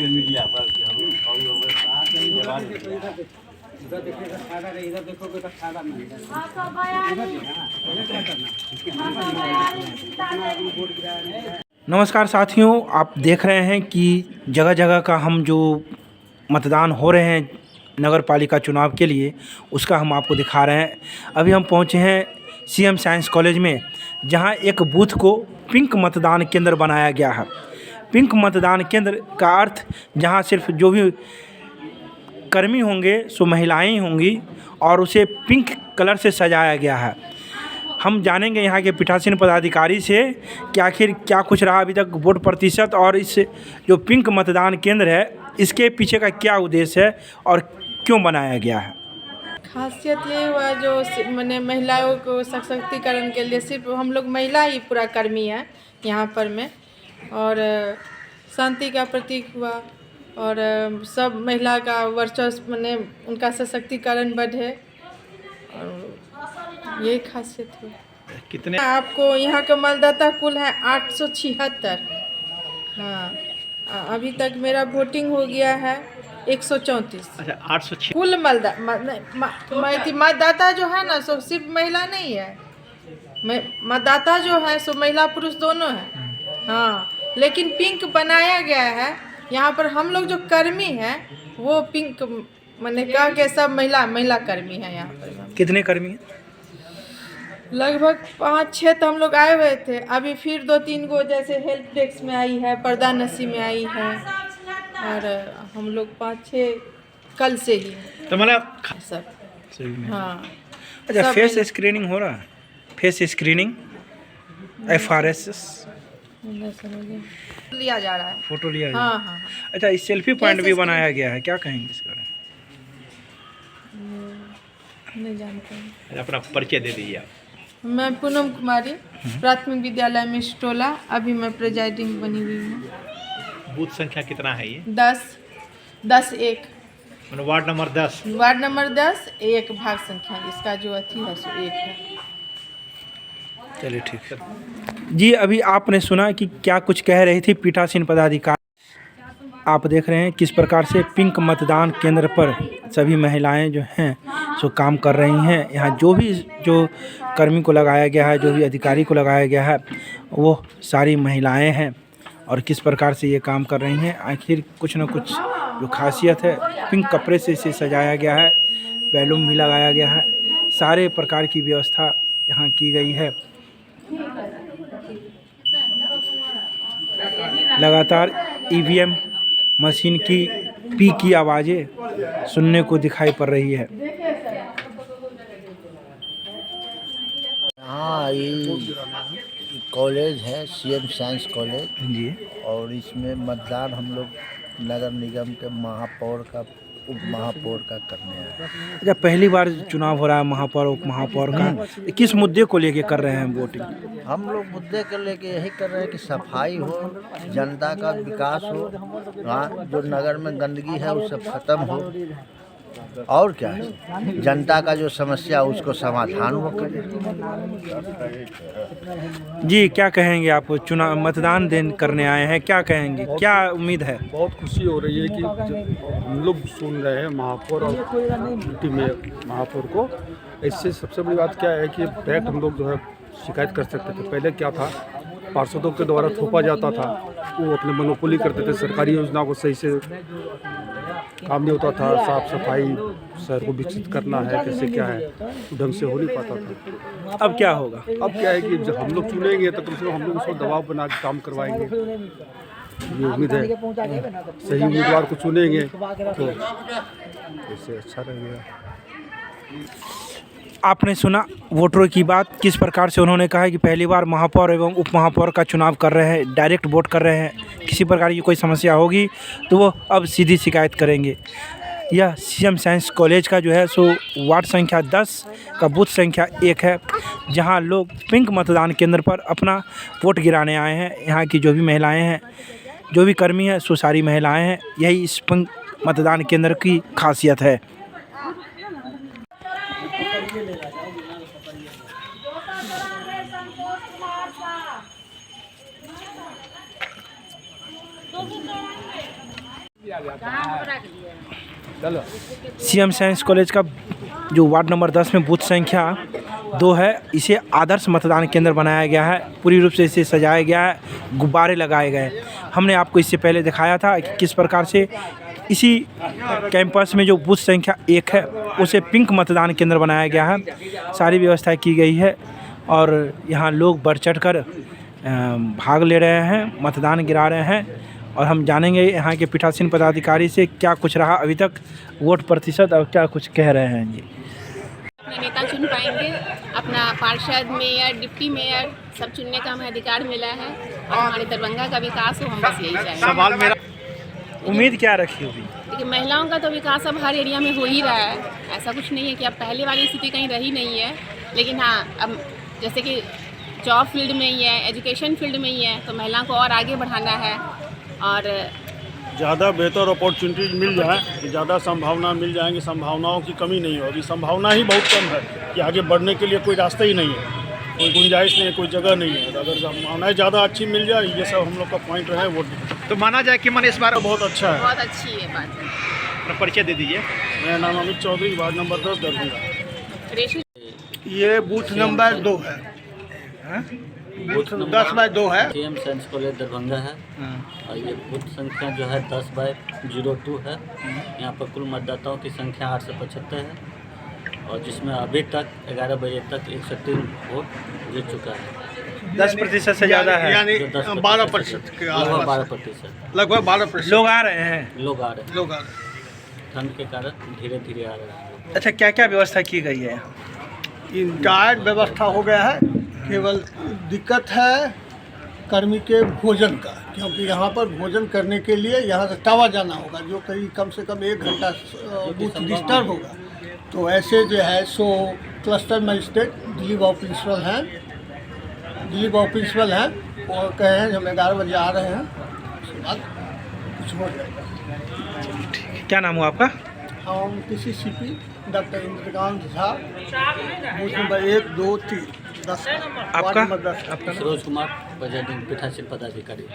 Media पर इधर देखिएगा सादा है, इधर देखोगे तो सादा नहीं है। नमस्कार साथियों, आप देख रहे हैं कि जगह जगह का हम जो मतदान हो रहे हैं नगर पालिका चुनाव के लिए, उसका हम आपको दिखा रहे हैं। अभी हम पहुंचे हैं सीएम साइंस कॉलेज में, जहां एक बूथ को पिंक मतदान केंद्र बनाया गया है। पिंक मतदान केंद्र का अर्थ जहां सिर्फ जो भी कर्मी होंगे सो महिलाएं ही होंगी और उसे पिंक कलर से सजाया गया है। हम जानेंगे यहाँ के पीठासीन पदाधिकारी से कि आखिर क्या कुछ रहा अभी तक वोट प्रतिशत, और इस जो पिंक मतदान केंद्र है इसके पीछे का क्या उद्देश्य है और क्यों बनाया गया है। खासियत ये हुआ जो मैंने महिलाओं को सशक्तिकरण के लिए सिर्फ हम लोग महिला ही पूरा कर्मी है यहाँ पर में, और शांति का प्रतीक हुआ और सब महिला का वर्चस्व मैंने उनका सशक्तिकरण बढ़े, और यही खासियत है। कितने आपको यहाँ का मतदाता कुल है 876। हाँ, अभी तक मेरा वोटिंग हो गया है 134। अच्छा, 806 कुल मतदाता जो है ना सो सिर्फ महिला नहीं है, मतदाता जो है सो महिला पुरुष दोनों है। हाँ, लेकिन पिंक बनाया गया है यहाँ पर। हम लोग जो कर्मी हैं वो पिंक मैंने कहा कि सब महिला कर्मी है यहाँ पर। कितने कर्मी हैं? लगभग 5-6 तो हम लोग आए हुए थे, अभी फिर 2-3 गो जैसे हेल्प डेस्क में आई है, पर्दा नसी में आई है, और हम लोग 5-6 कल से ही तो मतलब सब। हाँ, अच्छा, फेस स्क्रीनिंग हो रहा है? फेस स्क्रीनिंग FRS लिया जा रहा है, फोटो लिया हाँ जाए। हाँ। अच्छा, इस सेल्फी पॉइंट भी बनाया गया है, क्या कहेंगे इस बारे में? नहीं जानते हैं। अपना परिचय दे दीजिए आप। मैं पूनम कुमारी, प्राथमिक विद्यालय में स्टोला, अभी मैं प्रेजाइडिंग बनी हुई हूँ। बूथ संख्या कितना है ये? 10-1 वार्ड नंबर 10। वार्ड नंबर 10, 1 भाग संख्या इसका जो अथी है सो 1 है। चलिए ठीक है जी। अभी आपने सुना कि क्या कुछ कह रही थी पीठासीन पदाधिकारी। आप देख रहे हैं किस प्रकार से पिंक मतदान केंद्र पर सभी महिलाएं जो हैं सो काम कर रही हैं। यहाँ जो कर्मी को लगाया गया है, जो भी अधिकारी को लगाया गया है, वो सारी महिलाएं हैं और किस प्रकार से ये काम कर रही हैं। आखिर कुछ न कुछ जो खासियत है, पिंक कपड़े से इसे सजाया गया है, बैलून भी लगाया गया है, सारे प्रकार की व्यवस्था यहाँ की गई है। लगातार EVM मशीन की पी की आवाज़ें सुनने को दिखाई पड़ रही है। हाँ, ये कॉलेज है सीएम साइंस कॉलेज जी, और इसमें मतदान हम लोग नगर निगम के महापौर का, उप महापौर का करने आए। अच्छा, पहली बार चुनाव हो रहा है महापौर उप महापौर का, किस मुद्दे को लेके कर रहे हैं वोटिंग? हम लोग मुद्दे को लेके यही कर रहे हैं कि सफाई हो, जनता का विकास हो, हाँ, जो नगर में गंदगी है वो सब खत्म हो, और क्या है, जनता का जो समस्या उसको समाधान वो करे। जी, क्या कहेंगे आप? चुनाव मतदान दिन करने आए हैं, क्या कहेंगे, क्या उम्मीद है? बहुत खुशी हो रही है कि हम लोग सुन रहे हैं महापौर और ड्यूटी में महापौर को। इससे सबसे बड़ी बात क्या है कि डायरेक्ट हम लोग जो है शिकायत कर सकते थे। पहले क्या था, पार्षदों के द्वारा थोपा जाता था, वो अपने मोनोपोली करते थे, सरकारी योजना को सही से काम नहीं होता था, साफ सफाई शहर को विकसित करना है कैसे क्या है ढंग से हो नहीं पाता था। अब क्या होगा? अब क्या है कि जब हम लोग चुनेंगे तो कम से कम हम लोग उसको दबाव बना के काम करवाएंगे। ये उम्मीद है, सही उम्मीदवार को चुनेंगे तो इससे अच्छा रहेगा। आपने सुना वोटरों की बात, किस प्रकार से उन्होंने कहा कि पहली बार महापौर एवं उप महापौर का चुनाव कर रहे हैं, डायरेक्ट वोट कर रहे हैं, किसी प्रकार की कोई समस्या होगी तो वो अब सीधी शिकायत करेंगे। यह सीएम साइंस कॉलेज का जो है सो वार्ड संख्या 10 का बूथ संख्या 1 है, जहां लोग पिंक मतदान केंद्र पर अपना वोट गिराने आए हैं। यहाँ की जो भी महिलाएं हैं, जो भी कर्मी हैं, सो सारी महिलाएं हैं। यही इस पिंक मतदान केंद्र की खासियत है। सीएम साइंस कॉलेज का जो वार्ड नंबर 10 में बूथ संख्या 2 है, इसे आदर्श मतदान केंद्र बनाया गया है। पूरी रूप से इसे सजाया गया है, गुब्बारे लगाए गए। हमने आपको इससे पहले दिखाया था कि किस प्रकार से इसी कैंपस में जो बूथ संख्या 1 है उसे पिंक मतदान केंद्र बनाया गया है। सारी व्यवस्था की गई है और यहाँ लोग बढ़ चढ़ कर भाग ले रहे हैं, मतदान गिरा रहे हैं। और हम जानेंगे यहाँ के पीठासीन पदाधिकारी से क्या कुछ रहा अभी तक वोट प्रतिशत और क्या कुछ कह रहे हैं जी। अपना नेता चुन पाएंगे, अपना पार्षद, मेयर, डिप्टी मेयर सब चुनने का हमें अधिकार मिला है और हमारे दरभंगा का विकास हो, हम बस यही चाहेंगे। सवाल मेरा उम्मीद क्या रखी होगी? देखिए, महिलाओं का तो विकास अब हर एरिया में हो ही रहा है। ऐसा कुछ नहीं है कि अब पहले वाली स्थिति कहीं रही नहीं है, लेकिन हाँ, अब जैसे कि जॉब फील्ड में ही है, एजुकेशन फील्ड में ही है, तो महिलाओं को और आगे बढ़ाना है और ज़्यादा बेहतर अपॉर्चुनिटीज मिल जाए, ज़्यादा संभावना मिल जाएंगी। संभावनाओं की कमी नहीं होगी, संभावना ही बहुत कम है कि आगे बढ़ने के लिए कोई रास्ता ही नहीं है, कोई गुंजाइश नहीं है, कोई जगह नहीं है। अगर संभावनाएं ज़्यादा अच्छी मिल जाए, ये सब हम लोग का पॉइंट रहे वोट तो माना जाए कि मन इस बार बहुत अच्छा है। बहुत अच्छी है बात है। अपना परिचय दे दीजिए। मेरा नाम अमित चौधरी, वार्ड नंबर 10 दरभंगा। रेशू ये बूथ नंबर 2 है, बूथ 10/2 है। सीएम साइंस कॉलेज दरभंगा है और ये बूथ संख्या जो है 10/02 है। यहाँ पर कुल मतदाताओं की संख्या 875 है और जिसमें अभी तक 11 बजे तक 103 वोट गिर चुका है। 10% से ज़्यादा है, यानी जो 10% 12% के लगभग आसपास, 12%। लगभग 12% लोग आ रहे हैं। लोग आ रहे हैं, लोग आ रहे हैं। ठंड के कारण धीरे धीरे आ रहे हैं। अच्छा, क्या क्या व्यवस्था की गई है? इंटायर व्यवस्था हो गया है, केवल दिक्कत है कर्मी के भोजन का, क्योंकि यहाँ पर भोजन करने के लिए यहाँ से टावा जाना होगा, जो करीब कम से कम 1 घंटा बूथ डिस्टर्ब होगा। तो ऐसे जो है सो क्लस्टर मजिस्ट्रेट दिलीप बाबू प्रिंसिपल हैं और कहे हैं हम 11 बजे आ रहे हैं, उसके बाद कुछ हो जाएगा। क्या नाम हुआ आपका? हम PCCP doctor Indrakant Jha, booth number 1, 2, 3, 10 ward आपका? नंबर 10। आपका नाम? सरोज कुमार, प्रेसिडेंट पीठासीन पदाधिकारी।